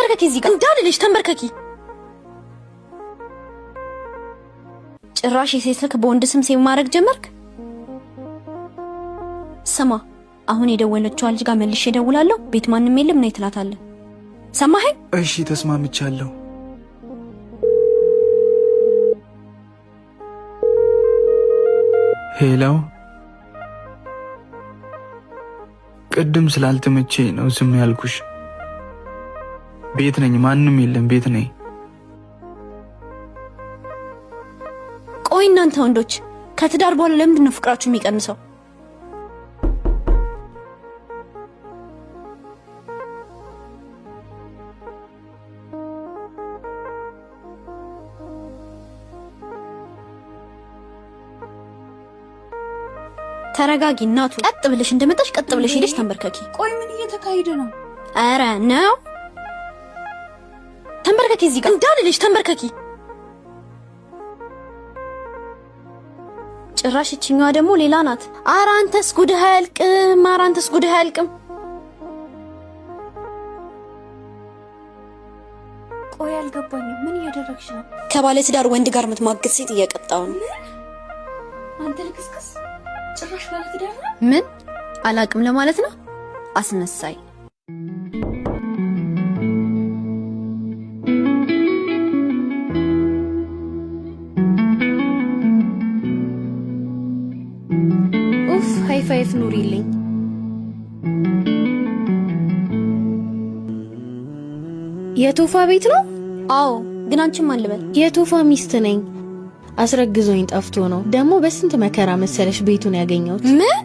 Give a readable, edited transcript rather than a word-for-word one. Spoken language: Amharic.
ተንበርከኪ እዚህ ጋር እንዳልልሽ ተንበርከኪ። ጭራሽ የሴት ስልክ በወንድ ስም ሴቭ ማድረግ ጀመርክ? ስማ አሁን የደወለችው ልጅ ጋር መልሼ እደውላለሁ። ቤት ማንም የለም ነይ ትላታለህ። ሰማኸኝ? እሺ ተስማምቻለሁ። ሄሎ ቅድም ስላልተመቸኝ ነው ዝም ያልኩሽ። ቤት ነኝ፣ ማንም የለም፣ ቤት ነኝ። ቆይ እናንተ ወንዶች ከትዳር በኋላ ለምንድን ነው ፍቅራችሁ የሚቀንሰው? ተረጋጊ እናቱ። ቀጥ ብለሽ እንደመጣሽ ቀጥ ብለሽ ሄደሽ ተንበርከኪ። ቆይ ምን እየተካሄደ ነው? አረ ነው ተንበርከኪ እዚህ ጋር እንዳልልሽ ተንበርከኪ። ጭራሽ እቺኛዋ ደግሞ ሌላ ናት። ኧረ አንተስ ጉድህ አያልቅም። ኧረ አንተስ ጉድህ አያልቅም። ቆይ አልገባኝም። ምን እያደረግሽ ነው? ከባለ ትዳር ወንድ ጋር የምትማግጥ ሴት እየቀጣው ነው። አንተ ልክስክስ ጭራሽ ባለ ትዳር ነው? ምን አላቅም ለማለት ነው። አስመሳይ ሃይ ፋይፍ ኑሪልኝ። የቶፋ ቤት ነው? አዎ ግን አንቺ ማን ልበል? የቶፋ ሚስት ነኝ። አስረግዞኝ ጠፍቶ ነው። ደግሞ በስንት መከራ መሰለሽ ቤቱን ያገኘሁት። ምን